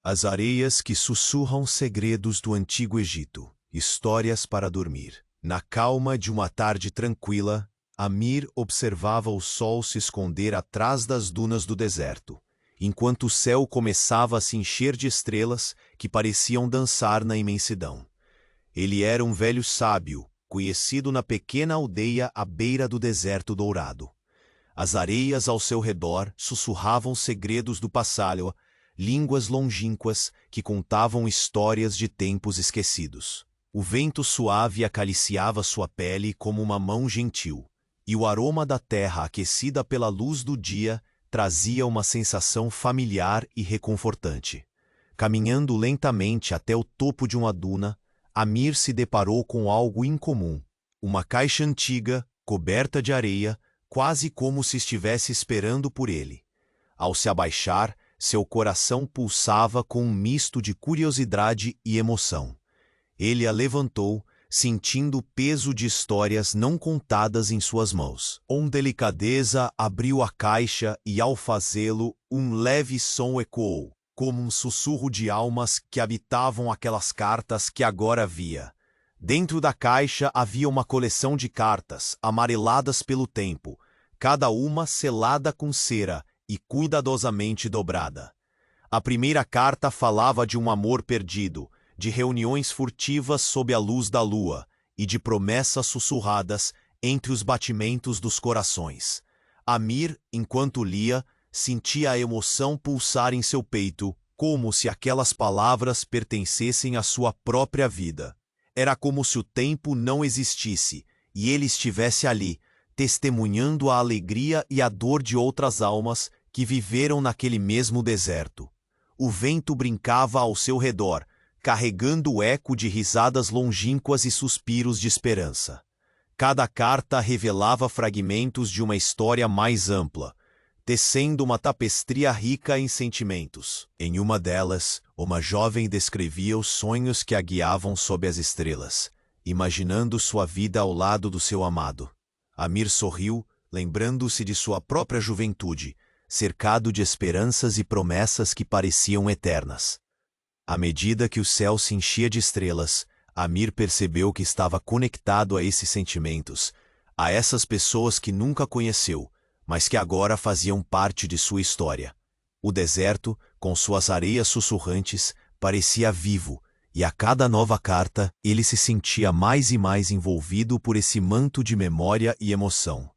As areias que sussurram segredos do Antigo Egito. Histórias para dormir. Na calma de uma tarde tranquila, Amir observava o sol se esconder atrás das dunas do deserto, enquanto o céu começava a se encher de estrelas que pareciam dançar na imensidão. Ele era um velho sábio, conhecido na pequena aldeia à beira do deserto dourado. As areias ao seu redor sussurravam segredos do passado, línguas longínquas que contavam histórias de tempos esquecidos. O vento suave acariciava sua pele como uma mão gentil, e o aroma da terra aquecida pela luz do dia trazia uma sensação familiar e reconfortante. Caminhando lentamente até o topo de uma duna, Amir se deparou com algo incomum. Uma caixa antiga, coberta de areia, quase como se estivesse esperando por ele. Ao se abaixar, seu coração pulsava com um misto de curiosidade e emoção. Ele a levantou, sentindo o peso de histórias não contadas em suas mãos. Com delicadeza abriu a caixa e, ao fazê-lo, um leve som ecoou, como um sussurro de almas que habitavam aquelas cartas que agora via. Dentro da caixa havia uma coleção de cartas, amareladas pelo tempo, cada uma selada com cera e cuidadosamente dobrada. A primeira carta falava de um amor perdido, de reuniões furtivas sob a luz da lua e de promessas sussurradas entre os batimentos dos corações. Amir, enquanto lia, sentia a emoção pulsar em seu peito, como se aquelas palavras pertencessem à sua própria vida. Era como se o tempo não existisse e ele estivesse ali, testemunhando a alegria e a dor de outras almas que viveram naquele mesmo deserto. O vento brincava ao seu redor, carregando o eco de risadas longínquas e suspiros de esperança. Cada carta revelava fragmentos de uma história mais ampla, tecendo uma tapestria rica em sentimentos. Em uma delas, uma jovem descrevia os sonhos que a guiavam sob as estrelas, imaginando sua vida ao lado do seu amado. Amir sorriu, lembrando-se de sua própria juventude, cercado de esperanças e promessas que pareciam eternas. À medida que o céu se enchia de estrelas, Amir percebeu que estava conectado a esses sentimentos, a essas pessoas que nunca conheceu, mas que agora faziam parte de sua história. O deserto, com suas areias sussurrantes, parecia vivo, e a cada nova carta ele se sentia mais e mais envolvido por esse manto de memória e emoção.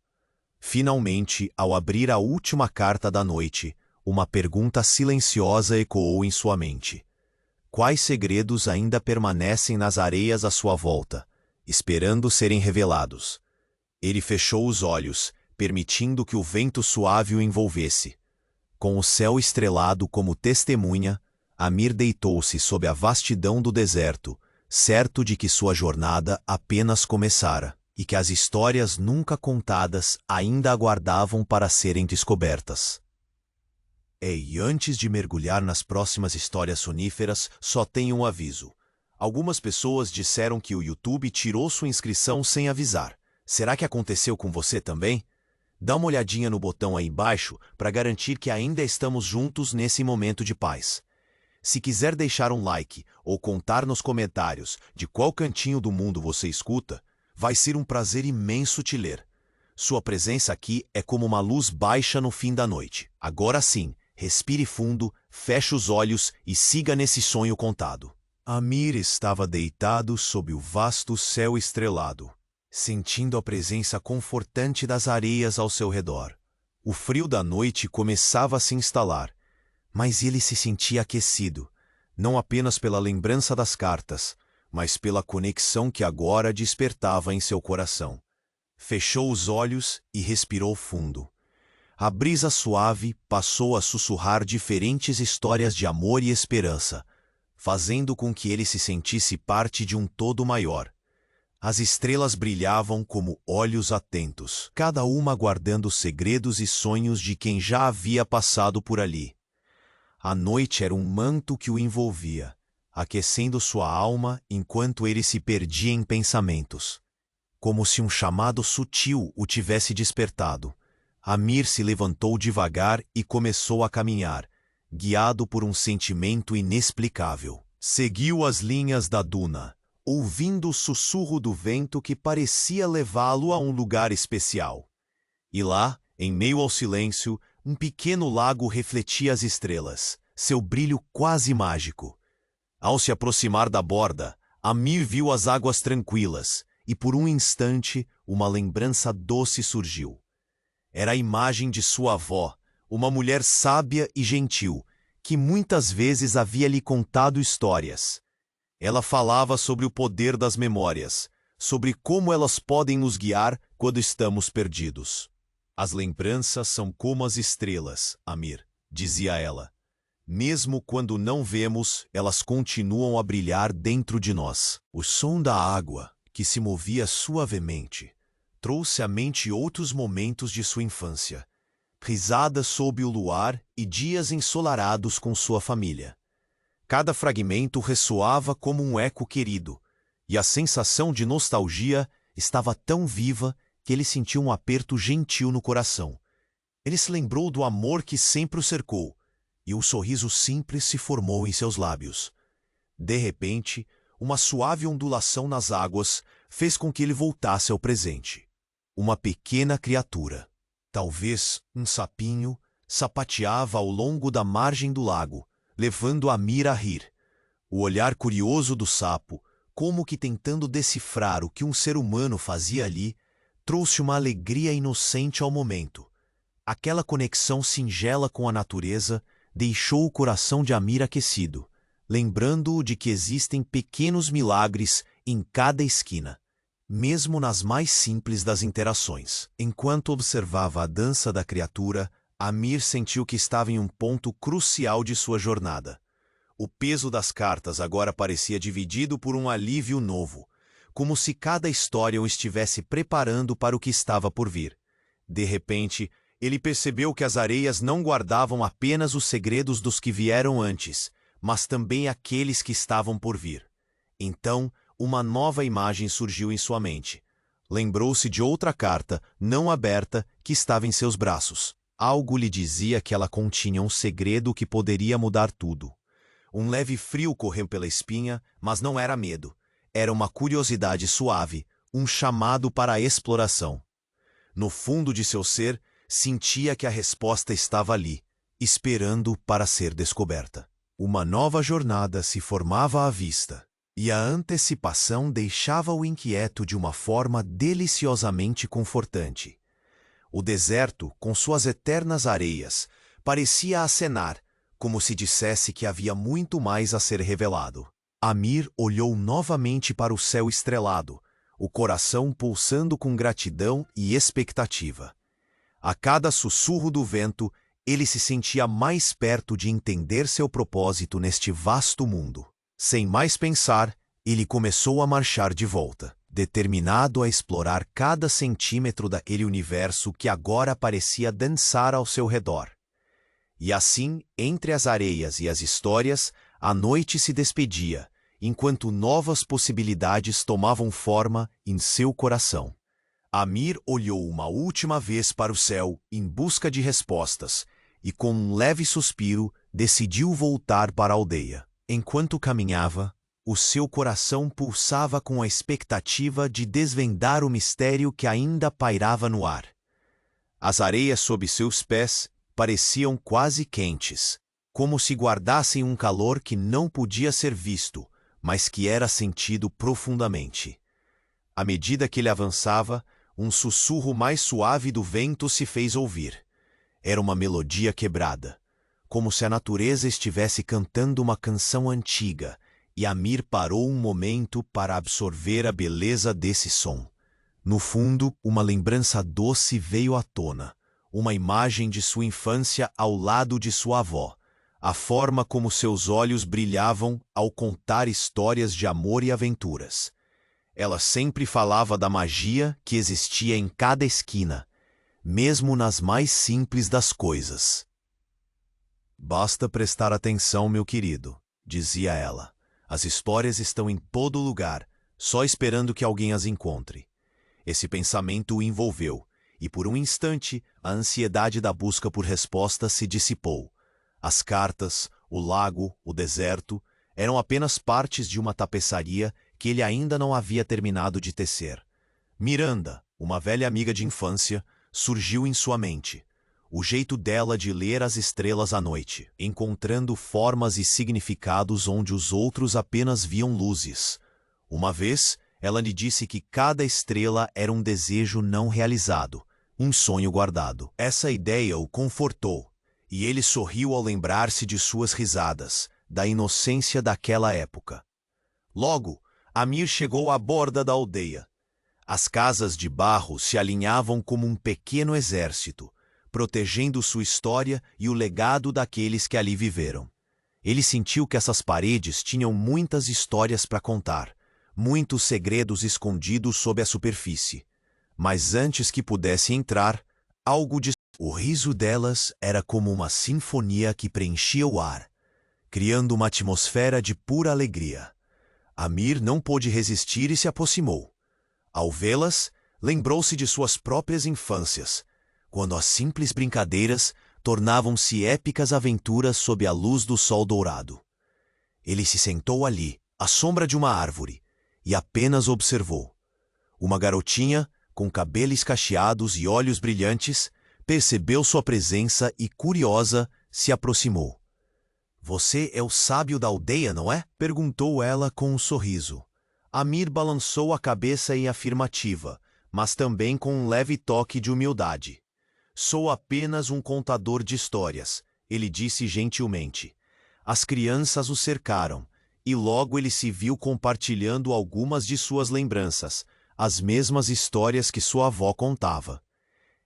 Finalmente, ao abrir a última carta da noite, uma pergunta silenciosa ecoou em sua mente. Quais segredos ainda permanecem nas areias à sua volta, esperando serem revelados? Ele fechou os olhos, permitindo que o vento suave o envolvesse. Com o céu estrelado como testemunha, Amir deitou-se sob a vastidão do deserto, certo de que sua jornada apenas começara, e que as histórias nunca contadas ainda aguardavam para serem descobertas. E antes de mergulhar nas próximas histórias soníferas, só tenho um aviso. Algumas pessoas disseram que o YouTube tirou sua inscrição sem avisar. Será que aconteceu com você também? Dá uma olhadinha no botão aí embaixo para garantir que ainda estamos juntos nesse momento de paz. Se quiser deixar um like ou contar nos comentários de qual cantinho do mundo você escuta, vai ser um prazer imenso te ler. Sua presença aqui é como uma luz baixa no fim da noite. Agora sim, respire fundo, feche os olhos e siga nesse sonho contado. Amir estava deitado sob o vasto céu estrelado, sentindo a presença confortante das areias ao seu redor. O frio da noite começava a se instalar, mas ele se sentia aquecido, não apenas pela lembrança das cartas, mas pela conexão que agora despertava em seu coração. Fechou os olhos e respirou fundo. A brisa suave passou a sussurrar diferentes histórias de amor e esperança, fazendo com que ele se sentisse parte de um todo maior. As estrelas brilhavam como olhos atentos, cada uma guardando segredos e sonhos de quem já havia passado por ali. A noite era um manto que o envolvia, aquecendo sua alma enquanto ele se perdia em pensamentos. Como se um chamado sutil o tivesse despertado, Amir se levantou devagar e começou a caminhar, guiado por um sentimento inexplicável. Seguiu as linhas da duna, ouvindo o sussurro do vento que parecia levá-lo a um lugar especial. E lá, em meio ao silêncio, um pequeno lago refletia as estrelas, seu brilho quase mágico. Ao se aproximar da borda, Amir viu as águas tranquilas, e por um instante uma lembrança doce surgiu. Era a imagem de sua avó, uma mulher sábia e gentil, que muitas vezes havia lhe contado histórias. Ela falava sobre o poder das memórias, sobre como elas podem nos guiar quando estamos perdidos. As lembranças são como as estrelas, Amir, dizia ela. Mesmo quando não vemos, elas continuam a brilhar dentro de nós. O som da água, que se movia suavemente, trouxe à mente outros momentos de sua infância. Risadas sob o luar e dias ensolarados com sua família. Cada fragmento ressoava como um eco querido, e a sensação de nostalgia estava tão viva que ele sentiu um aperto gentil no coração. Ele se lembrou do amor que sempre o cercou, e o sorriso simples se formou em seus lábios. De repente, uma suave ondulação nas águas fez com que ele voltasse ao presente. Uma pequena criatura, talvez um sapinho, sapateava ao longo da margem do lago, levando Amir a rir. O olhar curioso do sapo, como que tentando decifrar o que um ser humano fazia ali, trouxe uma alegria inocente ao momento. Aquela conexão singela com a natureza deixou o coração de Amir aquecido, lembrando-o de que existem pequenos milagres em cada esquina, mesmo nas mais simples das interações. Enquanto observava a dança da criatura, Amir sentiu que estava em um ponto crucial de sua jornada. O peso das cartas agora parecia dividido por um alívio novo, como se cada história o estivesse preparando para o que estava por vir. De repente, ele percebeu que as areias não guardavam apenas os segredos dos que vieram antes, mas também aqueles que estavam por vir. Então, uma nova imagem surgiu em sua mente. Lembrou-se de outra carta, não aberta, que estava em seus braços. Algo lhe dizia que ela continha um segredo que poderia mudar tudo. Um leve frio correu pela espinha, mas não era medo. Era uma curiosidade suave, um chamado para a exploração. No fundo de seu ser, sentia que a resposta estava ali, esperando para ser descoberta. Uma nova jornada se formava à vista, e a antecipação deixava-o inquieto de uma forma deliciosamente confortante. O deserto, com suas eternas areias, parecia acenar, como se dissesse que havia muito mais a ser revelado. Amir olhou novamente para o céu estrelado, o coração pulsando com gratidão e expectativa. A cada sussurro do vento, ele se sentia mais perto de entender seu propósito neste vasto mundo. Sem mais pensar, ele começou a marchar de volta, determinado a explorar cada centímetro daquele universo que agora parecia dançar ao seu redor. E assim, entre as areias e as histórias, a noite se despedia, enquanto novas possibilidades tomavam forma em seu coração. Amir olhou uma última vez para o céu em busca de respostas e, com um leve suspiro, decidiu voltar para a aldeia. Enquanto caminhava, o seu coração pulsava com a expectativa de desvendar o mistério que ainda pairava no ar. As areias sob seus pés pareciam quase quentes, como se guardassem um calor que não podia ser visto, mas que era sentido profundamente. À medida que ele avançava, um sussurro mais suave do vento se fez ouvir. Era uma melodia quebrada, como se a natureza estivesse cantando uma canção antiga, e Amir parou um momento para absorver a beleza desse som. No fundo, uma lembrança doce veio à tona, uma imagem de sua infância ao lado de sua avó, a forma como seus olhos brilhavam ao contar histórias de amor e aventuras. Ela sempre falava da magia que existia em cada esquina, mesmo nas mais simples das coisas. "Basta prestar atenção, meu querido", dizia ela. "As histórias estão em todo lugar, só esperando que alguém as encontre." Esse pensamento o envolveu, e por um instante a ansiedade da busca por respostas se dissipou. As cartas, o lago, o deserto, eram apenas partes de uma tapeçaria que ele ainda não havia terminado de tecer. Miranda, uma velha amiga de infância, surgiu em sua mente. O jeito dela de ler as estrelas à noite, encontrando formas e significados onde os outros apenas viam luzes. Uma vez, ela lhe disse que cada estrela era um desejo não realizado, um sonho guardado. Essa ideia o confortou, e ele sorriu ao lembrar-se de suas risadas, da inocência daquela época. Logo, Amir chegou à borda da aldeia. As casas de barro se alinhavam como um pequeno exército, protegendo sua história e o legado daqueles que ali viveram. Ele sentiu que essas paredes tinham muitas histórias para contar, muitos segredos escondidos sob a superfície. Mas antes que pudesse entrar, algo de... O riso delas era como uma sinfonia que preenchia o ar, criando uma atmosfera de pura alegria. Amir não pôde resistir e se aproximou. Ao vê-las, lembrou-se de suas próprias infâncias, quando as simples brincadeiras tornavam-se épicas aventuras sob a luz do sol dourado. Ele se sentou ali, à sombra de uma árvore, e apenas observou. Uma garotinha, com cabelos cacheados e olhos brilhantes, percebeu sua presença e, curiosa, se aproximou. "Você é o sábio da aldeia, não é?" perguntou ela com um sorriso. Amir balançou a cabeça em afirmativa, mas também com um leve toque de humildade. "Sou apenas um contador de histórias", ele disse gentilmente. As crianças o cercaram, e logo ele se viu compartilhando algumas de suas lembranças, as mesmas histórias que sua avó contava.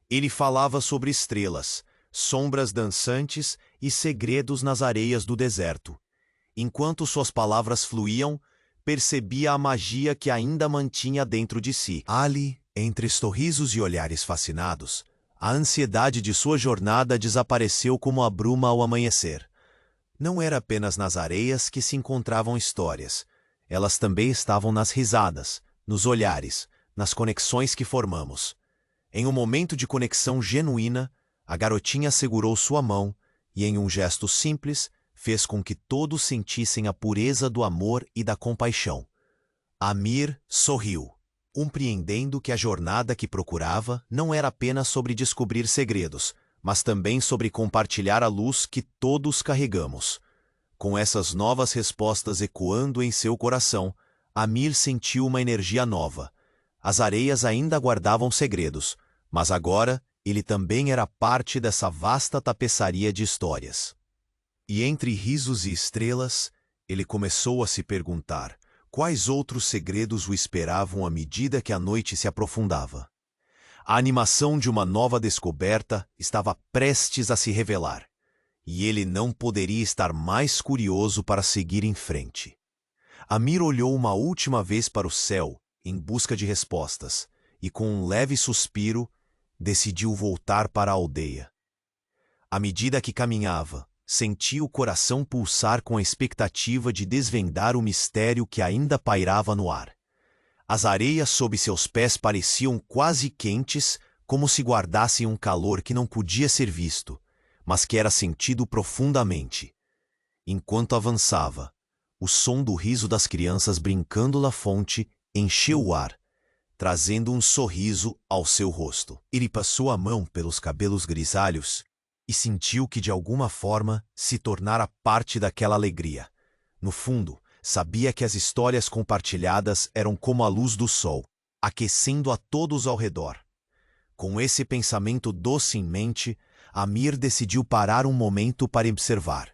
Ele falava sobre estrelas, sombras dançantes e segredos nas areias do deserto. Enquanto suas palavras fluíam, percebia a magia que ainda mantinha dentro de si. Ali, entre sorrisos e olhares fascinados, a ansiedade de sua jornada desapareceu como a bruma ao amanhecer. Não era apenas nas areias que se encontravam histórias. Elas também estavam nas risadas, nos olhares, nas conexões que formamos. Em um momento de conexão genuína, a garotinha segurou sua mão e, em um gesto simples, fez com que todos sentissem a pureza do amor e da compaixão. Amir sorriu, compreendendo que a jornada que procurava não era apenas sobre descobrir segredos, mas também sobre compartilhar a luz que todos carregamos. Com essas novas respostas ecoando em seu coração, Amir sentiu uma energia nova. As areias ainda guardavam segredos, mas agora ele também era parte dessa vasta tapeçaria de histórias. E entre risos e estrelas, ele começou a se perguntar quais outros segredos o esperavam à medida que a noite se aprofundava. A animação de uma nova descoberta estava prestes a se revelar, e ele não poderia estar mais curioso para seguir em frente. Amir olhou uma última vez para o céu, em busca de respostas, e com um leve suspiro, decidiu voltar para a aldeia. À medida que caminhava, sentia o coração pulsar com a expectativa de desvendar o mistério que ainda pairava no ar. As areias sob seus pés pareciam quase quentes, como se guardassem um calor que não podia ser visto, mas que era sentido profundamente. Enquanto avançava, o som do riso das crianças brincando na fonte encheu o ar, trazendo um sorriso ao seu rosto. Ele passou a mão pelos cabelos grisalhos e sentiu que de alguma forma se tornara parte daquela alegria. No fundo, sabia que as histórias compartilhadas eram como a luz do sol, aquecendo a todos ao redor. Com esse pensamento doce em mente, Amir decidiu parar um momento para observar.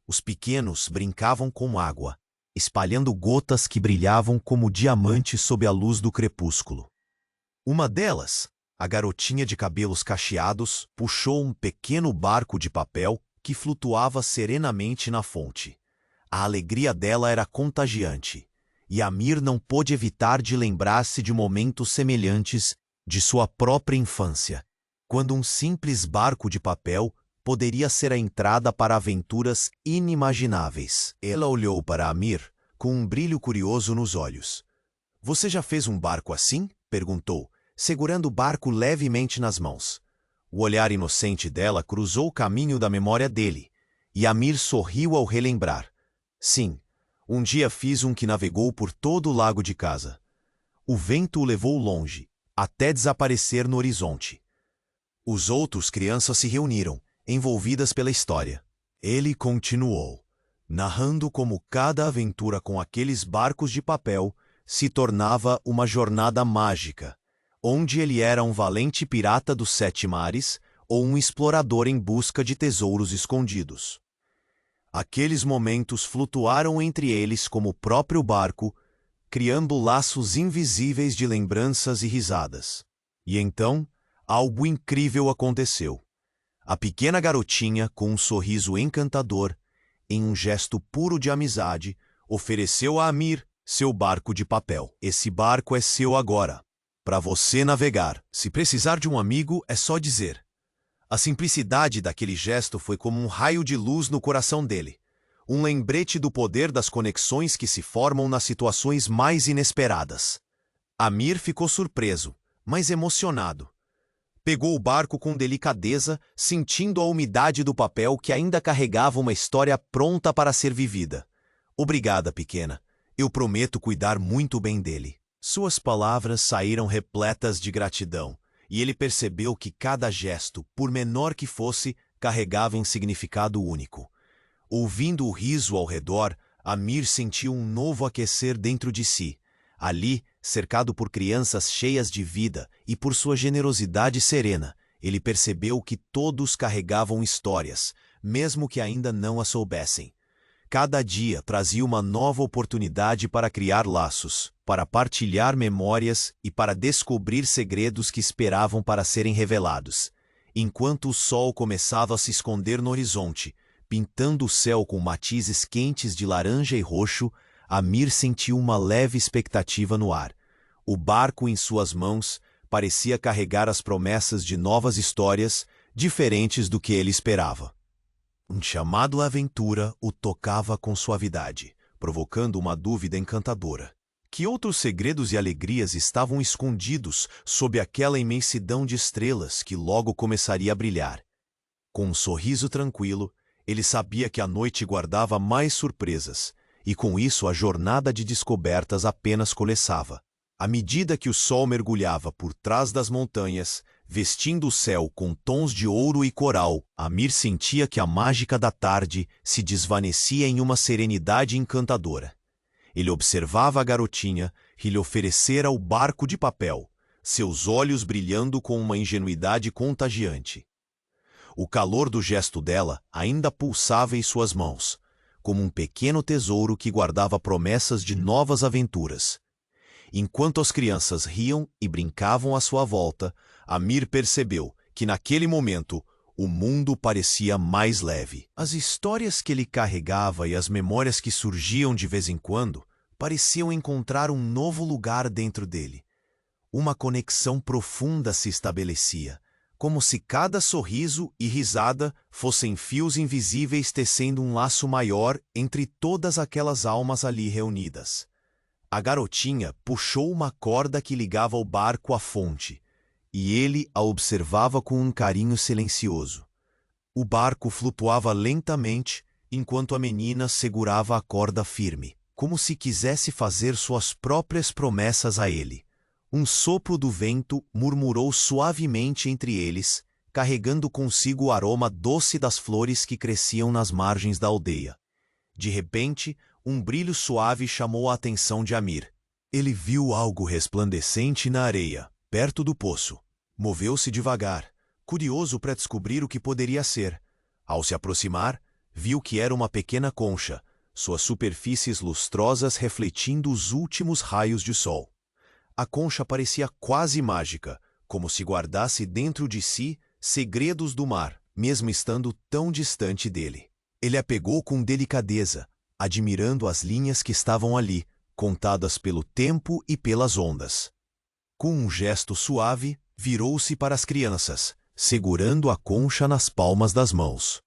Os pequenos brincavam com água, espalhando gotas que brilhavam como diamantes sob a luz do crepúsculo. Uma delas, a garotinha de cabelos cacheados, puxou um pequeno barco de papel que flutuava serenamente na fonte. A alegria dela era contagiante, e Amir não pôde evitar de lembrar-se de momentos semelhantes de sua própria infância, quando um simples barco de papel poderia ser a entrada para aventuras inimagináveis. Ela olhou para Amir com um brilho curioso nos olhos. "Você já fez um barco assim?" perguntou, segurando o barco levemente nas mãos. O olhar inocente dela cruzou o caminho da memória dele, E Amir sorriu ao relembrar. Sim, um dia fiz um que navegou por todo o lago de casa. O vento o levou longe, até desaparecer no horizonte. Os outros crianças se reuniram, envolvidas pela história. Ele continuou, narrando como cada aventura com aqueles barcos de papel se tornava uma jornada mágica, onde ele era um valente pirata dos 7 mares ou um explorador em busca de tesouros escondidos. Aqueles momentos flutuaram entre eles como o próprio barco, criando laços invisíveis de lembranças e risadas. E então, algo incrível aconteceu. A pequena garotinha, com um sorriso encantador, em um gesto puro de amizade, ofereceu a Amir seu barco de papel. Esse barco é seu agora, para você navegar. Se precisar de um amigo, é só dizer. A simplicidade daquele gesto foi como um raio de luz no coração dele. Um lembrete do poder das conexões que se formam nas situações mais inesperadas. Amir ficou surpreso, mas emocionado. Pegou o barco com delicadeza, sentindo a umidade do papel que ainda carregava uma história pronta para ser vivida. Obrigada, pequena. Eu prometo cuidar muito bem dele. Suas palavras saíram repletas de gratidão, e ele percebeu que cada gesto, por menor que fosse, carregava um significado único. Ouvindo o riso ao redor, Amir sentiu um novo aquecer dentro de si. Ali, cercado por crianças cheias de vida e por sua generosidade serena, ele percebeu que todos carregavam histórias, mesmo que ainda não as soubessem. Cada dia trazia uma nova oportunidade para criar laços, para partilhar memórias e para descobrir segredos que esperavam para serem revelados. Enquanto o sol começava a se esconder no horizonte, pintando o céu com matizes quentes de laranja e roxo, Amir sentiu uma leve expectativa no ar. O barco em suas mãos parecia carregar as promessas de novas histórias, diferentes do que ele esperava. Um chamado à aventura o tocava com suavidade, provocando uma dúvida encantadora. Que outros segredos e alegrias estavam escondidos sob aquela imensidão de estrelas que logo começaria a brilhar? Com um sorriso tranquilo, ele sabia que a noite guardava mais surpresas, e com isso a jornada de descobertas apenas começava. À medida que o sol mergulhava por trás das montanhas, vestindo o céu com tons de ouro e coral, Amir sentia que a mágica da tarde se desvanecia em uma serenidade encantadora. Ele observava a garotinha que lhe oferecera o barco de papel, seus olhos brilhando com uma ingenuidade contagiante. O calor do gesto dela ainda pulsava em suas mãos, como um pequeno tesouro que guardava promessas de novas aventuras. Enquanto as crianças riam e brincavam à sua volta, Amir percebeu que naquele momento o mundo parecia mais leve. As histórias que ele carregava e as memórias que surgiam de vez em quando pareciam encontrar um novo lugar dentro dele. Uma conexão profunda se estabelecia, como se cada sorriso e risada fossem fios invisíveis tecendo um laço maior entre todas aquelas almas ali reunidas. A garotinha puxou uma corda que ligava o barco à fonte, e ele a observava com um carinho silencioso. O barco flutuava lentamente, enquanto a menina segurava a corda firme, como se quisesse fazer suas próprias promessas a ele. Um sopro do vento murmurou suavemente entre eles, carregando consigo o aroma doce das flores que cresciam nas margens da aldeia. De repente, um brilho suave chamou a atenção de Amir. Ele viu algo resplandecente na areia, perto do poço. Moveu-se devagar, curioso para descobrir o que poderia ser. Ao se aproximar, viu que era uma pequena concha, suas superfícies lustrosas refletindo os últimos raios de sol. A concha parecia quase mágica, como se guardasse dentro de si segredos do mar, mesmo estando tão distante dele. Ele a pegou com delicadeza, admirando as linhas que estavam ali, contadas pelo tempo e pelas ondas. Com um gesto suave, virou-se para as crianças, segurando a concha nas palmas das mãos.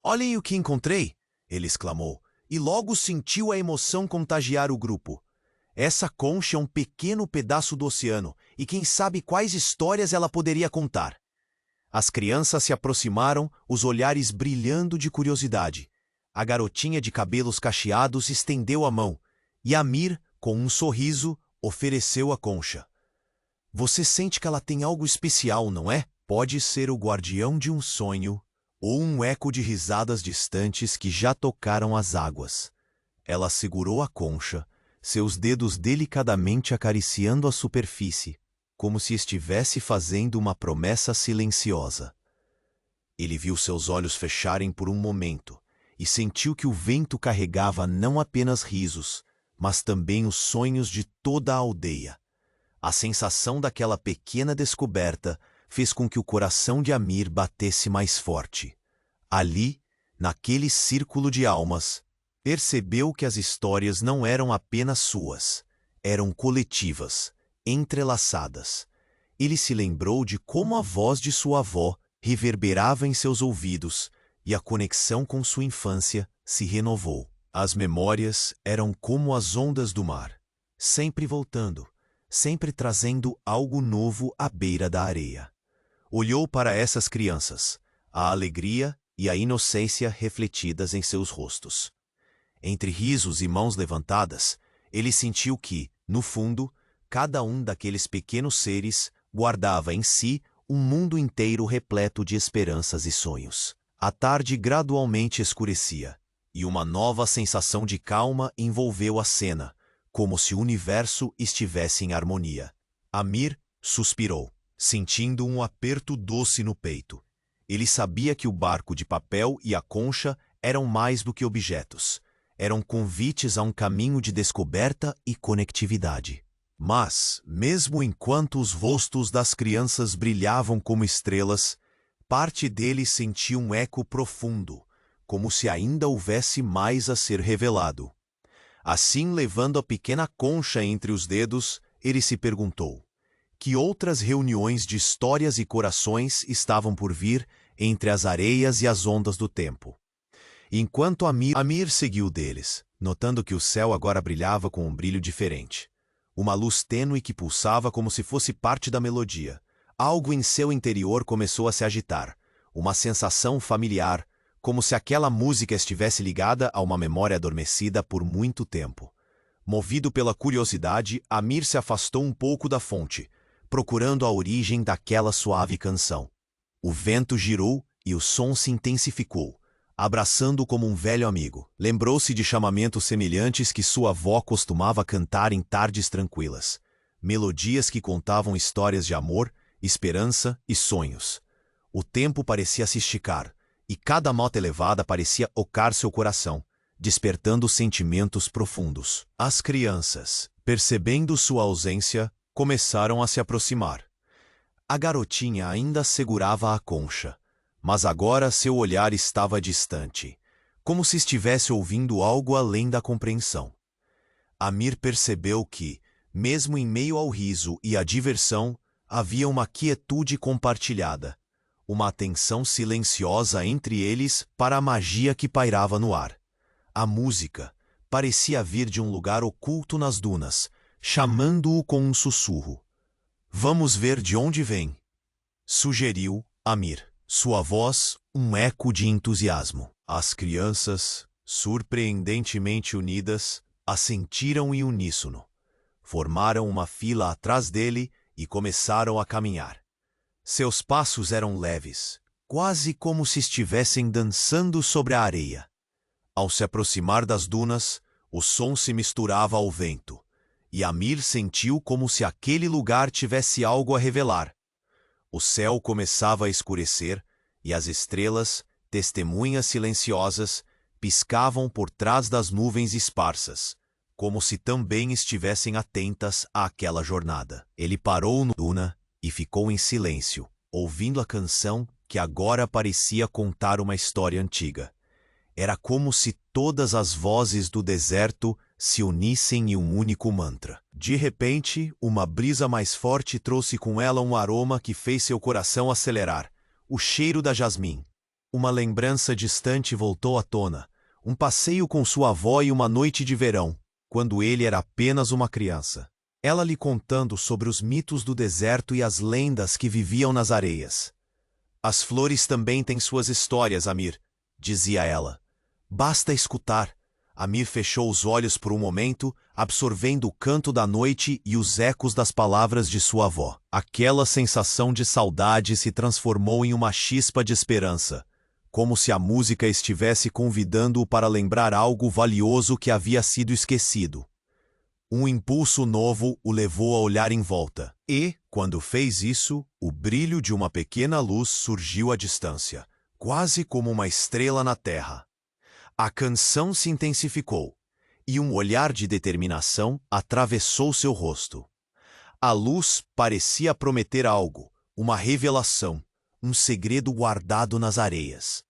"Olhem o que encontrei!" ele exclamou, e logo sentiu a emoção contagiar o grupo. Essa concha é um pequeno pedaço do oceano, e quem sabe quais histórias ela poderia contar. As crianças se aproximaram, os olhares brilhando de curiosidade. A garotinha de cabelos cacheados estendeu a mão, e Amir, com um sorriso, ofereceu a concha. Você sente que ela tem algo especial, não é? Pode ser o guardião de um sonho, ou um eco de risadas distantes que já tocaram as águas. Ela segurou a concha, seus dedos delicadamente acariciando a superfície, como se estivesse fazendo uma promessa silenciosa. Ele viu seus olhos fecharem por um momento e sentiu que o vento carregava não apenas risos, mas também os sonhos de toda a aldeia. A sensação daquela pequena descoberta fez com que o coração de Amir batesse mais forte. Ali, naquele círculo de almas, percebeu que as histórias não eram apenas suas, eram coletivas, entrelaçadas. Ele se lembrou de como a voz de sua avó reverberava em seus ouvidos e a conexão com sua infância se renovou. As memórias eram como as ondas do mar, sempre voltando, sempre trazendo algo novo à beira da areia. Olhou para essas crianças, a alegria e a inocência refletidas em seus rostos. Entre risos e mãos levantadas, ele sentiu que, no fundo, cada um daqueles pequenos seres guardava em si um mundo inteiro repleto de esperanças e sonhos. A tarde gradualmente escurecia, e uma nova sensação de calma envolveu a cena, como se o universo estivesse em harmonia. Amir suspirou, sentindo um aperto doce no peito. Ele sabia que o barco de papel e a concha eram mais do que objetos. Eram convites a um caminho de descoberta e conectividade. Mas, mesmo enquanto os rostos das crianças brilhavam como estrelas, parte deles sentia um eco profundo, como se ainda houvesse mais a ser revelado. Assim, levando a pequena concha entre os dedos, ele se perguntou: que outras reuniões de histórias e corações estavam por vir entre as areias e as ondas do tempo? Enquanto Amir seguiu deles, notando que o céu agora brilhava com um brilho diferente. Uma luz tênue que pulsava como se fosse parte da melodia. Algo em seu interior começou a se agitar, uma sensação familiar, como se aquela música estivesse ligada a uma memória adormecida por muito tempo. Movido pela curiosidade, Amir se afastou um pouco da fonte, procurando a origem daquela suave canção. O vento girou e o som se intensificou, abraçando-o como um velho amigo. Lembrou-se de chamamentos semelhantes que sua avó costumava cantar em tardes tranquilas. Melodias que contavam histórias de amor, esperança e sonhos. O tempo parecia se esticar, e cada nota elevada parecia tocar seu coração, despertando sentimentos profundos. As crianças, percebendo sua ausência, começaram a se aproximar. A garotinha ainda segurava a concha, mas agora seu olhar estava distante, como se estivesse ouvindo algo além da compreensão. Amir percebeu que, mesmo em meio ao riso e à diversão, havia uma quietude compartilhada, uma atenção silenciosa entre eles para a magia que pairava no ar. A música parecia vir de um lugar oculto nas dunas, chamando-o com um sussurro. Vamos ver de onde vem, sugeriu Amir. Sua voz, um eco de entusiasmo. As crianças, surpreendentemente unidas, assentiram em uníssono. Formaram uma fila atrás dele e começaram a caminhar. Seus passos eram leves, quase como se estivessem dançando sobre a areia. Ao se aproximar das dunas, o som se misturava ao vento, e Amir sentiu como se aquele lugar tivesse algo a revelar. O céu começava a escurecer, e as estrelas, testemunhas silenciosas, piscavam por trás das nuvens esparsas, como se também estivessem atentas àquela jornada. Ele parou no duna e ficou em silêncio, ouvindo a canção que agora parecia contar uma história antiga. Era como se todas as vozes do deserto se unissem em um único mantra. De repente, uma brisa mais forte trouxe com ela um aroma que fez seu coração acelerar. O cheiro da jasmim. Uma lembrança distante voltou à tona. Um passeio com sua avó e uma noite de verão, quando ele era apenas uma criança. Ela lhe contando sobre os mitos do deserto e as lendas que viviam nas areias. As flores também têm suas histórias, Amir, dizia ela. Basta escutar. Amir fechou os olhos por um momento, absorvendo o canto da noite e os ecos das palavras de sua avó. Aquela sensação de saudade se transformou em uma chispa de esperança, como se a música estivesse convidando-o para lembrar algo valioso que havia sido esquecido. Um impulso novo o levou a olhar em volta. E, quando fez isso, o brilho de uma pequena luz surgiu à distância, quase como uma estrela na terra. A canção se intensificou, e um olhar de determinação atravessou seu rosto. A luz parecia prometer algo, uma revelação, um segredo guardado nas areias.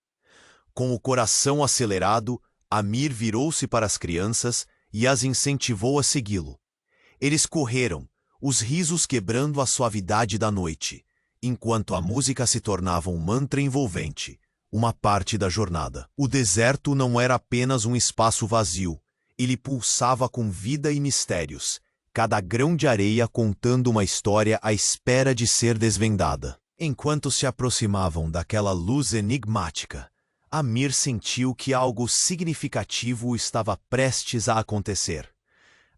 Com o coração acelerado, Amir virou-se para as crianças e as incentivou a segui-lo. Eles correram, os risos quebrando a suavidade da noite, enquanto a música se tornava um mantra envolvente, uma parte da jornada. O deserto não era apenas um espaço vazio, ele pulsava com vida e mistérios, cada grão de areia contando uma história à espera de ser desvendada. Enquanto se aproximavam daquela luz enigmática, Amir sentiu que algo significativo estava prestes a acontecer.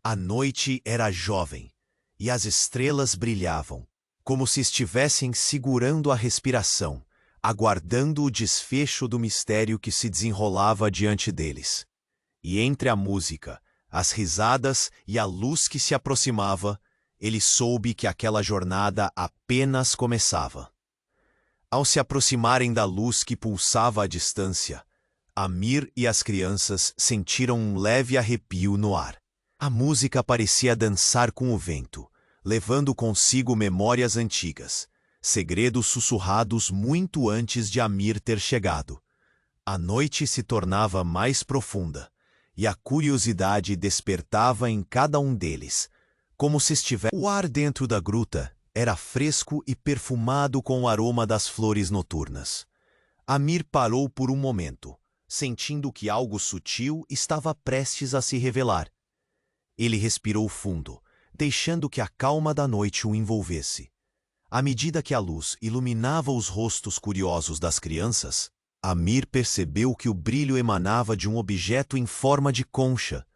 A noite era jovem, e as estrelas brilhavam, como se estivessem segurando a respiração, aguardando o desfecho do mistério que se desenrolava diante deles. E entre a música, as risadas e a luz que se aproximava, ele soube que aquela jornada apenas começava. Ao se aproximarem da luz que pulsava à distância, Amir e as crianças sentiram um leve arrepio no ar. A música parecia dançar com o vento, levando consigo memórias antigas, segredos sussurrados muito antes de Amir ter chegado. A noite se tornava mais profunda, e a curiosidade despertava em cada um deles, como se estivesse... O ar dentro da gruta era fresco e perfumado com o aroma das flores noturnas. Amir parou por um momento, sentindo que algo sutil estava prestes a se revelar. Ele respirou fundo, deixando que a calma da noite o envolvesse. À medida que a luz iluminava os rostos curiosos das crianças, Amir percebeu que o brilho emanava de um objeto em forma de concha,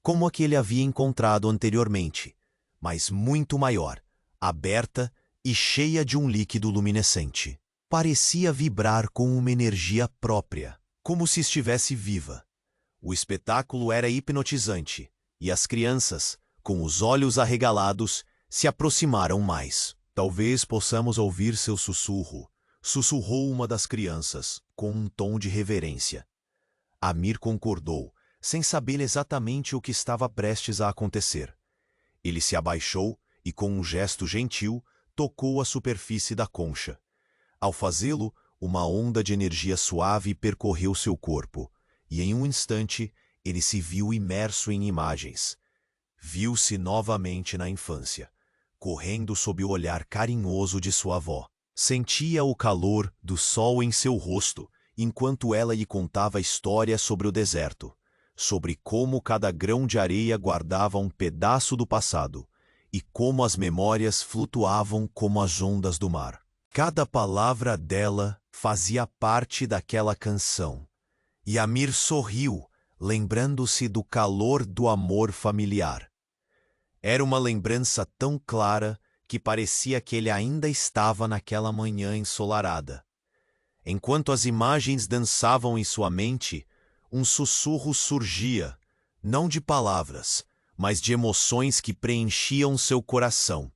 como a que ele havia encontrado anteriormente, mas muito maior, aberta e cheia de um líquido luminescente. Parecia vibrar com uma energia própria, como se estivesse viva. O espetáculo era hipnotizante, e as crianças, com os olhos arregalados, se aproximaram mais. Talvez possamos ouvir seu sussurro, sussurrou uma das crianças, com um tom de reverência. Amir concordou, sem saber exatamente o que estava prestes a acontecer. Ele se abaixou e, com um gesto gentil, tocou a superfície da concha. Ao fazê-lo, uma onda de energia suave percorreu seu corpo, e em um instante ele se viu imerso em imagens. Viu-se novamente na infância, correndo sob o olhar carinhoso de sua avó. Sentia o calor do sol em seu rosto, enquanto ela lhe contava histórias sobre o deserto, sobre como cada grão de areia guardava um pedaço do passado, e como as memórias flutuavam como as ondas do mar. Cada palavra dela fazia parte daquela canção, e Amir sorriu, lembrando-se do calor do amor familiar. Era uma lembrança tão clara que parecia que ele ainda estava naquela manhã ensolarada. Enquanto as imagens dançavam em sua mente, um sussurro surgia, não de palavras, mas de emoções que preenchiam seu coração.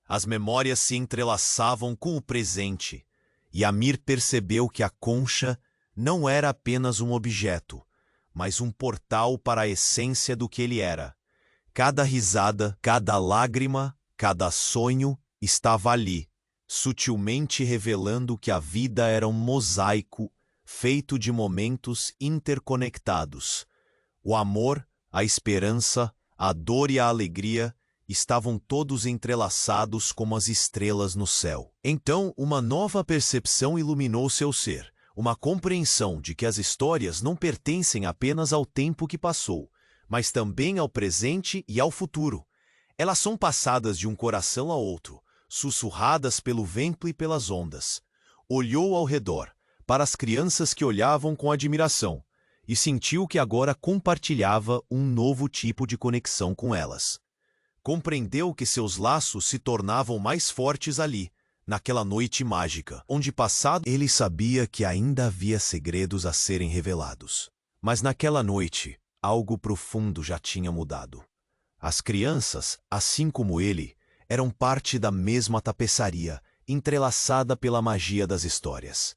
As memórias se entrelaçavam com o presente, e Amir percebeu que a concha não era apenas um objeto, mas um portal para a essência do que ele era. Cada risada, cada lágrima, cada sonho estava ali, sutilmente revelando que a vida era um mosaico feito de momentos interconectados. O amor, a esperança, a dor e a alegria estavam todos entrelaçados como as estrelas no céu. Então, uma nova percepção iluminou seu ser, uma compreensão de que as histórias não pertencem apenas ao tempo que passou, mas também ao presente e ao futuro. Elas são passadas de um coração a outro, sussurradas pelo vento e pelas ondas. Olhou ao redor, para as crianças que olhavam com admiração, e sentiu que agora compartilhava um novo tipo de conexão com elas. Compreendeu que seus laços se tornavam mais fortes ali, naquela noite mágica, onde passado ele sabia que ainda havia segredos a serem revelados. Mas naquela noite, algo profundo já tinha mudado. As crianças, assim como ele, eram parte da mesma tapeçaria, entrelaçada pela magia das histórias.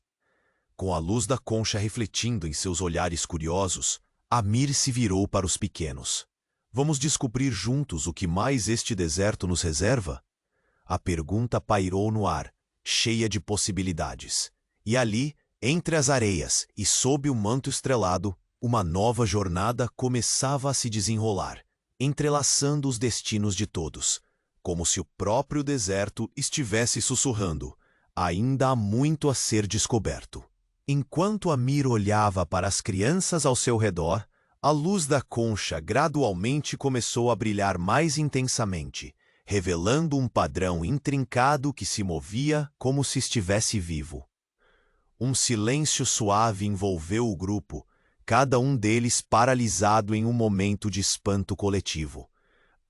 Com a luz da concha refletindo em seus olhares curiosos, Amir se virou para os pequenos. Vamos descobrir juntos o que mais este deserto nos reserva? A pergunta pairou no ar, cheia de possibilidades. E ali, entre as areias e sob o manto estrelado, uma nova jornada começava a se desenrolar, entrelaçando os destinos de todos, como se o próprio deserto estivesse sussurrando: ainda há muito a ser descoberto. Enquanto Amir olhava para as crianças ao seu redor, a luz da concha gradualmente começou a brilhar mais intensamente, revelando um padrão intrincado que se movia como se estivesse vivo. Um silêncio suave envolveu o grupo, cada um deles paralisado em um momento de espanto coletivo.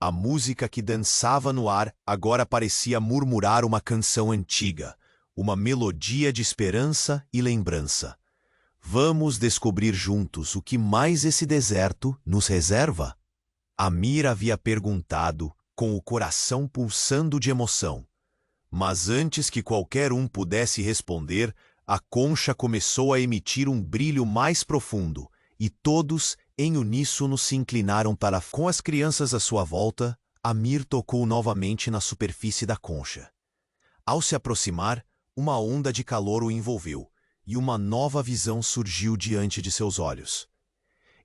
A música que dançava no ar agora parecia murmurar uma canção antiga, uma melodia de esperança e lembrança. Vamos descobrir juntos o que mais esse deserto nos reserva? Amir havia perguntado, com o coração pulsando de emoção. Mas antes que qualquer um pudesse responder, a concha começou a emitir um brilho mais profundo, e todos, em uníssono, se inclinaram para... Com as crianças à sua volta, Amir tocou novamente na superfície da concha. Ao se aproximar, uma onda de calor o envolveu, e uma nova visão surgiu diante de seus olhos.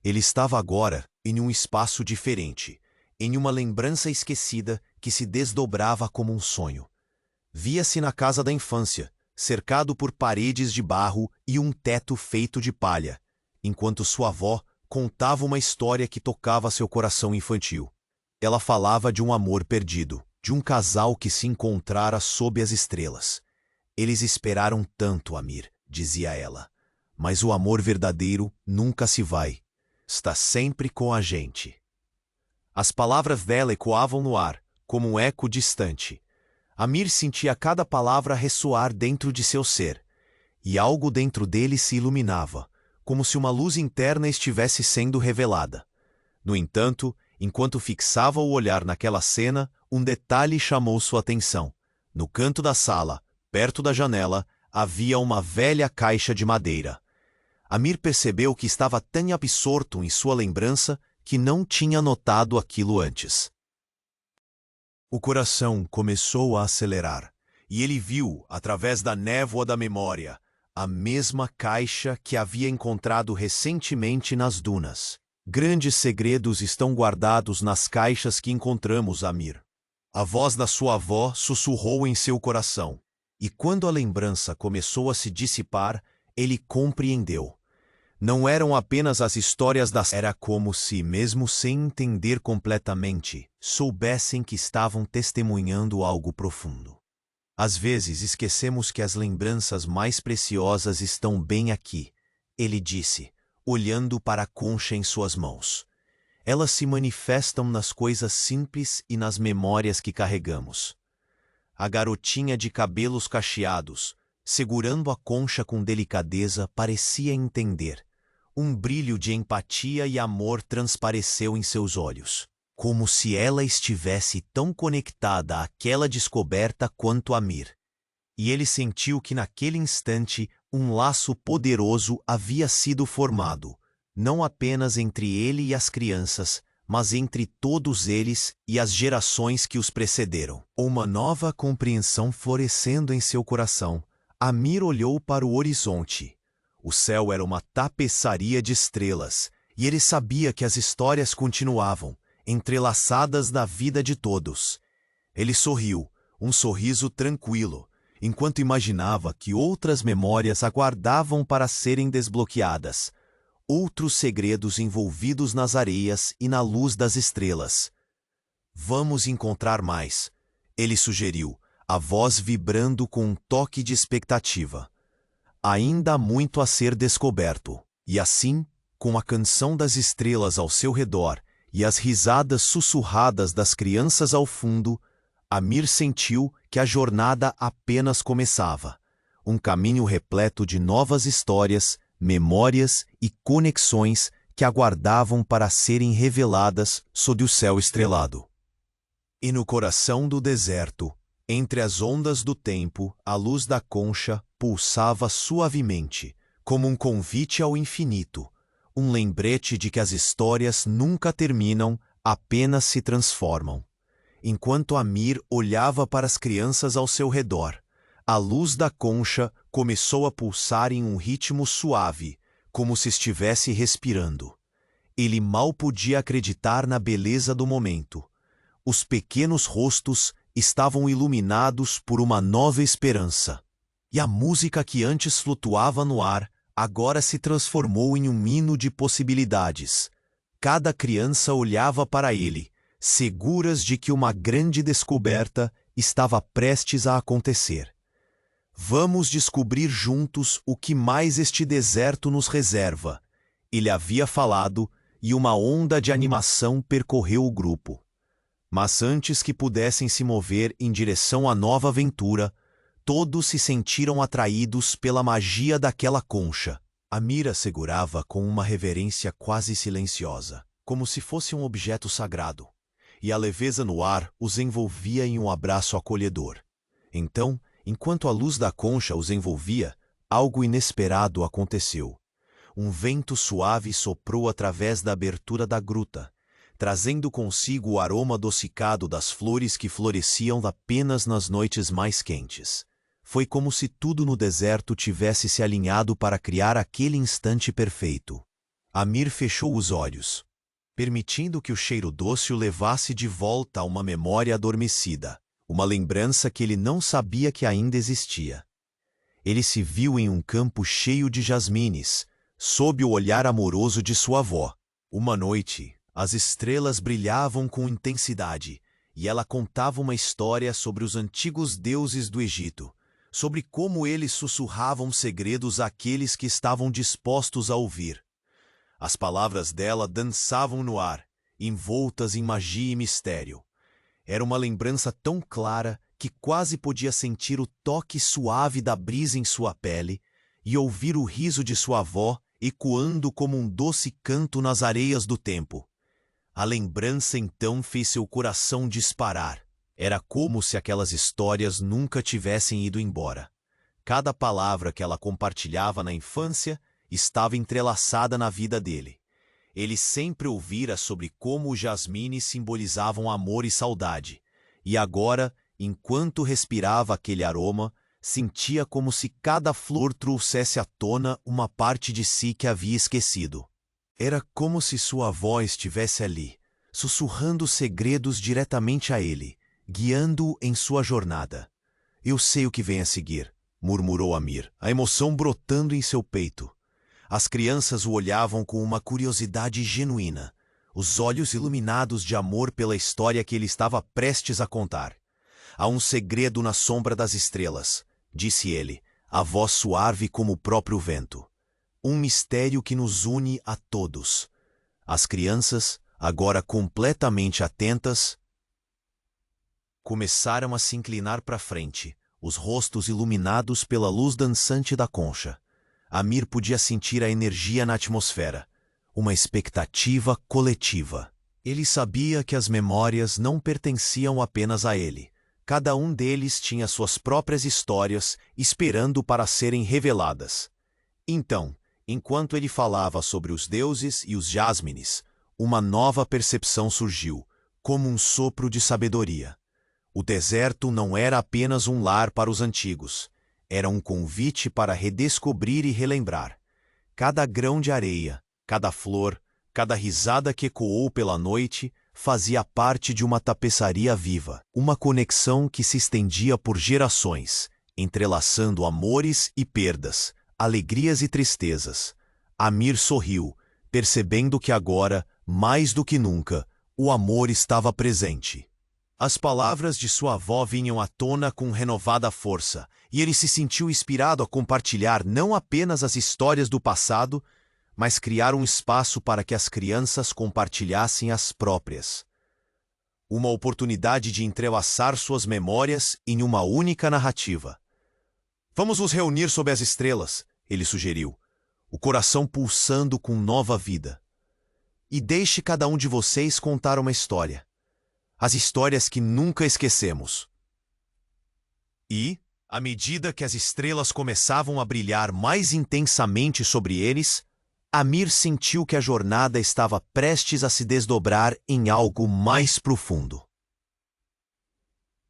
Ele estava agora em um espaço diferente, em uma lembrança esquecida que se desdobrava como um sonho. Via-se na casa da infância, cercado por paredes de barro e um teto feito de palha, enquanto sua avó contava uma história que tocava seu coração infantil. Ela falava de um amor perdido, de um casal que se encontrara sob as estrelas. Eles esperaram tanto, Amir, dizia ela, mas o amor verdadeiro nunca se vai. Está sempre com a gente. As palavras dela ecoavam no ar, como um eco distante. Amir sentia cada palavra ressoar dentro de seu ser, e algo dentro dele se iluminava, como se uma luz interna estivesse sendo revelada. No entanto, enquanto fixava o olhar naquela cena, um detalhe chamou sua atenção. No canto da sala, perto da janela, havia uma velha caixa de madeira. Amir percebeu que estava tão absorto em sua lembrança que não tinha notado aquilo antes. O coração começou a acelerar, e ele viu, através da névoa da memória, a mesma caixa que havia encontrado recentemente nas dunas. Grandes segredos estão guardados nas caixas que encontramos, Amir. A voz da sua avó sussurrou em seu coração. E quando a lembrança começou a se dissipar, ele compreendeu. Não eram apenas as histórias das... Era como se, mesmo sem entender completamente, soubessem que estavam testemunhando algo profundo. Às vezes esquecemos que as lembranças mais preciosas estão bem aqui, ele disse, olhando para a concha em suas mãos. Elas se manifestam nas coisas simples e nas memórias que carregamos. A garotinha de cabelos cacheados, segurando a concha com delicadeza, parecia entender. Um brilho de empatia e amor transpareceu em seus olhos, como se ela estivesse tão conectada àquela descoberta quanto Amir. E ele sentiu que naquele instante um laço poderoso havia sido formado, não apenas entre ele e as crianças, mas entre todos eles e as gerações que os precederam. Uma nova compreensão florescendo em seu coração, Amir olhou para o horizonte. O céu era uma tapeçaria de estrelas, e ele sabia que as histórias continuavam, entrelaçadas na vida de todos. Ele sorriu, um sorriso tranquilo, enquanto imaginava que outras memórias aguardavam para serem desbloqueadas, outros segredos envolvidos nas areias e na luz das estrelas. Vamos encontrar mais, ele sugeriu, a voz vibrando com um toque de expectativa. ainda há muito a ser descoberto. E assim, com a canção das estrelas ao seu redor e as risadas sussurradas das crianças ao fundo, Amir sentiu que a jornada apenas começava. Um caminho repleto de novas histórias, memórias e conexões que aguardavam para serem reveladas sob o céu estrelado. E no coração do deserto, entre as ondas do tempo, a luz da concha pulsava suavemente, como um convite ao infinito, um lembrete de que as histórias nunca terminam, apenas se transformam. Enquanto Amir olhava para as crianças ao seu redor, a luz da concha começou a pulsar em um ritmo suave, como se estivesse respirando. Ele mal podia acreditar na beleza do momento. Os pequenos rostos estavam iluminados por uma nova esperança. E a música que antes flutuava no ar, agora se transformou em um hino de possibilidades. Cada criança olhava para ele, seguras de que uma grande descoberta estava prestes a acontecer. Vamos descobrir juntos o que mais este deserto nos reserva, ele havia falado, e uma onda de animação percorreu o grupo. Mas antes que pudessem se mover em direção à nova aventura, todos se sentiram atraídos pela magia daquela concha. Amir a segurava com uma reverência quase silenciosa, como se fosse um objeto sagrado, e a leveza no ar os envolvia em um abraço acolhedor. Então, enquanto a luz da concha os envolvia, algo inesperado aconteceu. Um vento suave soprou através da abertura da gruta, trazendo consigo o aroma adocicado das flores que floresciam apenas nas noites mais quentes. Foi como se tudo no deserto tivesse se alinhado para criar aquele instante perfeito. Amir fechou os olhos, permitindo que o cheiro doce o levasse de volta a uma memória adormecida, uma lembrança que ele não sabia que ainda existia. Ele se viu em um campo cheio de jasmines, sob o olhar amoroso de sua avó. Uma noite, as estrelas brilhavam com intensidade, e ela contava uma história sobre os antigos deuses do Egito, sobre como eles sussurravam segredos àqueles que estavam dispostos a ouvir. As palavras dela dançavam no ar, envoltas em magia e mistério. Era uma lembrança tão clara que quase podia sentir o toque suave da brisa em sua pele e ouvir o riso de sua avó ecoando como um doce canto nas areias do tempo. A lembrança então fez seu coração disparar. Era como se aquelas histórias nunca tivessem ido embora. Cada palavra que ela compartilhava na infância estava entrelaçada na vida dele. Ele sempre ouvira sobre como os jasmines simbolizavam amor e saudade, e agora, enquanto respirava aquele aroma, sentia como se cada flor trouxesse à tona uma parte de si que havia esquecido. Era como se sua avó estivesse ali, sussurrando segredos diretamente a ele, guiando-o em sua jornada. Eu sei o que vem a seguir, murmurou Amir, a emoção brotando em seu peito. As crianças o olhavam com uma curiosidade genuína, os olhos iluminados de amor pela história que ele estava prestes a contar. Há um segredo na sombra das estrelas, disse ele, a voz suave como o próprio vento. Um mistério que nos une a todos. As crianças, agora completamente atentas, começaram a se inclinar para frente, os rostos iluminados pela luz dançante da concha. Amir podia sentir a energia na atmosfera, uma expectativa coletiva. Ele sabia que as memórias não pertenciam apenas a ele. Cada um deles tinha suas próprias histórias, esperando para serem reveladas. Então, enquanto ele falava sobre os deuses e os jasmines, uma nova percepção surgiu, como um sopro de sabedoria. O deserto não era apenas um lar para os antigos. Era um convite para redescobrir e relembrar. Cada grão de areia, cada flor, cada risada que ecoou pela noite fazia parte de uma tapeçaria viva, uma conexão que se estendia por gerações, entrelaçando amores e perdas, alegrias e tristezas. Amir sorriu, percebendo que agora, mais do que nunca, o amor estava presente. As palavras de sua avó vinham à tona com renovada força, e ele se sentiu inspirado a compartilhar não apenas as histórias do passado, mas criar um espaço para que as crianças compartilhassem as próprias. Uma oportunidade de entrelaçar suas memórias em uma única narrativa. Vamos nos reunir sob as estrelas, ele sugeriu, o coração pulsando com nova vida. E deixe cada um de vocês contar uma história. As histórias que nunca esquecemos. E, à medida que as estrelas começavam a brilhar mais intensamente sobre eles, Amir sentiu que a jornada estava prestes a se desdobrar em algo mais profundo.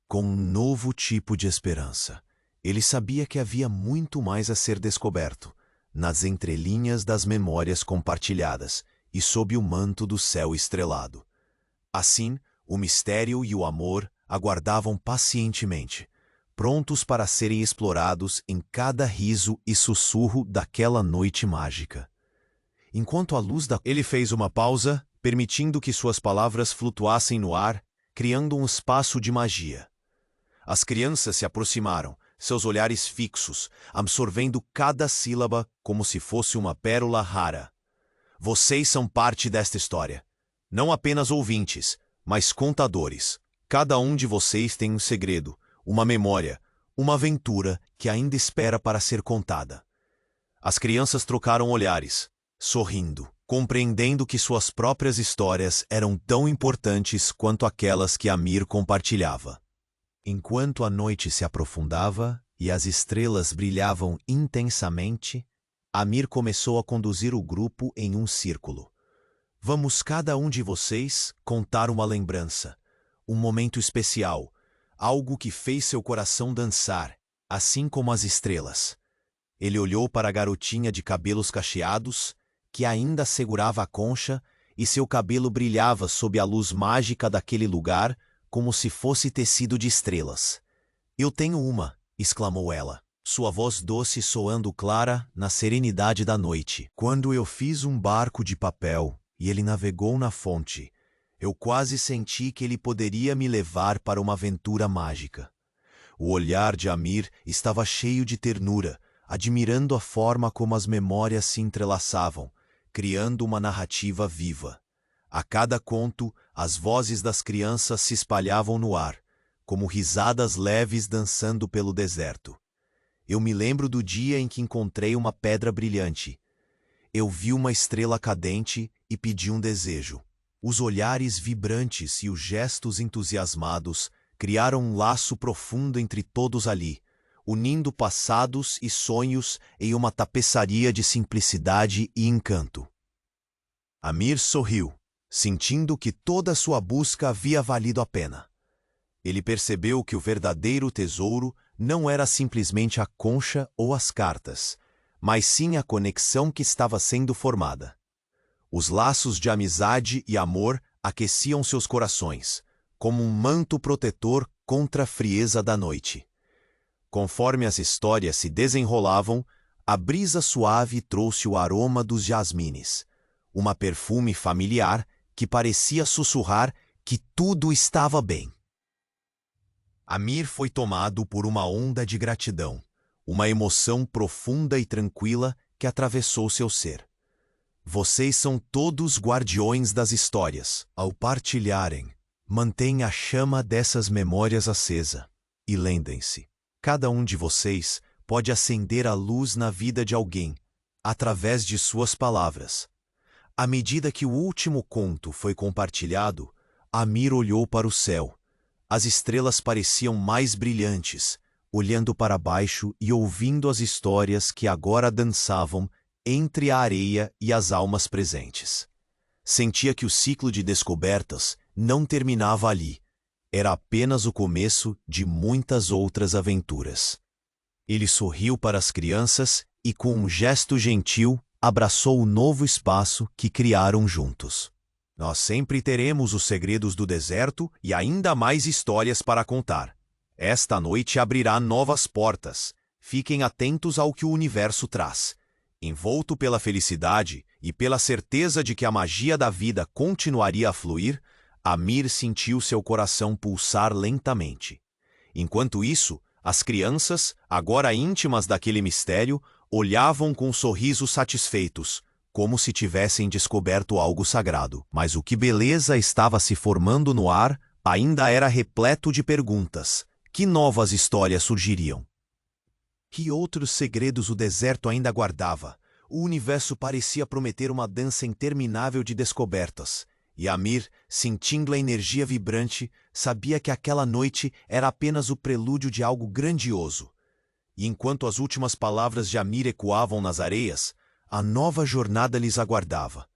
Com um novo tipo de esperança, ele sabia que havia muito mais a ser descoberto, nas entrelinhas das memórias compartilhadas e sob o manto do céu estrelado. Assim, o mistério e o amor aguardavam pacientemente, prontos para serem explorados em cada riso e sussurro daquela noite mágica. Enquanto a luz da... Ele fez uma pausa, permitindo que suas palavras flutuassem no ar, criando um espaço de magia. As crianças se aproximaram, seus olhares fixos, absorvendo cada sílaba como se fosse uma pérola rara. Vocês são parte desta história. Não apenas ouvintes, mas contadores. Cada um de vocês tem um segredo, uma memória, uma aventura que ainda espera para ser contada. As crianças trocaram olhares, sorrindo, compreendendo que suas próprias histórias eram tão importantes quanto aquelas que Amir compartilhava. Enquanto a noite se aprofundava e as estrelas brilhavam intensamente, Amir começou a conduzir o grupo em um círculo. Vamos cada um de vocês contar uma lembrança, um momento especial, algo que fez seu coração dançar, assim como as estrelas. Ele olhou para a garotinha de cabelos cacheados, que ainda segurava a concha, e seu cabelo brilhava sob a luz mágica daquele lugar, como se fosse tecido de estrelas. Eu tenho uma, exclamou ela, sua voz doce soando clara na serenidade da noite. Quando eu fiz um barco de papel e ele navegou na fonte, eu quase senti que ele poderia me levar para uma aventura mágica. O olhar de Amir estava cheio de ternura, admirando a forma como as memórias se entrelaçavam, criando uma narrativa viva. A cada conto, as vozes das crianças se espalhavam no ar, como risadas leves dançando pelo deserto. Eu me lembro do dia em que encontrei uma pedra brilhante. Eu vi uma estrela cadente e pedi um desejo. Os olhares vibrantes e os gestos entusiasmados criaram um laço profundo entre todos ali, unindo passados e sonhos em uma tapeçaria de simplicidade e encanto. Amir sorriu, sentindo que toda sua busca havia valido a pena. Ele percebeu que o verdadeiro tesouro não era simplesmente a concha ou as cartas, mas sim a conexão que estava sendo formada. Os laços de amizade e amor aqueciam seus corações, como um manto protetor contra a frieza da noite. Conforme as histórias se desenrolavam, a brisa suave trouxe o aroma dos jasmines, uma perfume familiar que parecia sussurrar que tudo estava bem. Amir foi tomado por uma onda de gratidão, uma emoção profunda e tranquila que atravessou seu ser. Vocês são todos guardiões das histórias. Ao partilharem, mantenha a chama dessas memórias acesa. E lembrem-se, cada um de vocês pode acender a luz na vida de alguém, através de suas palavras. À medida que o último conto foi compartilhado, Amir olhou para o céu. As estrelas pareciam mais brilhantes, olhando para baixo e ouvindo as histórias que agora dançavam entre a areia e as almas presentes. Sentia que o ciclo de descobertas não terminava ali. Era apenas o começo de muitas outras aventuras. Ele sorriu para as crianças e, com um gesto gentil, abraçou o novo espaço que criaram juntos. Nós sempre teremos os segredos do deserto e ainda mais histórias para contar. Esta noite abrirá novas portas. Fiquem atentos ao que o universo traz. Envolto pela felicidade e pela certeza de que a magia da vida continuaria a fluir, Amir sentiu seu coração pulsar lentamente. Enquanto isso, as crianças, agora íntimas daquele mistério, olhavam com sorrisos satisfeitos, como se tivessem descoberto algo sagrado. Mas o que beleza estava se formando no ar ainda era repleto de perguntas. Que novas histórias surgiriam? Que outros segredos o deserto ainda guardava? O universo parecia prometer uma dança interminável de descobertas. E Amir, sentindo a energia vibrante, sabia que aquela noite era apenas o prelúdio de algo grandioso. E enquanto as últimas palavras de Amir ecoavam nas areias, a nova jornada lhes aguardava,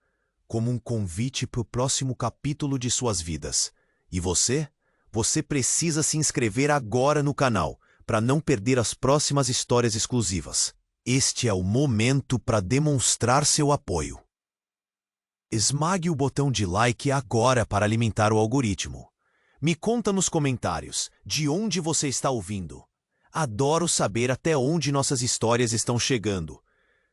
como um convite para o próximo capítulo de suas vidas. E você? Você precisa se inscrever agora no canal, para não perder as próximas histórias exclusivas. Este é o momento para demonstrar seu apoio. Esmague o botão de like agora para alimentar o algoritmo. Me conta nos comentários de onde você está ouvindo. Adoro saber até onde nossas histórias estão chegando.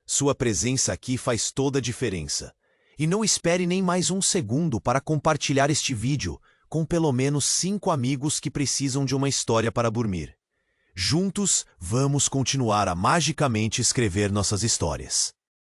Sua presença aqui faz toda a diferença. E não espere nem mais um segundo para compartilhar este vídeo com pelo menos 5 amigos que precisam de uma história para dormir. Juntos, vamos continuar a magicamente escrever nossas histórias.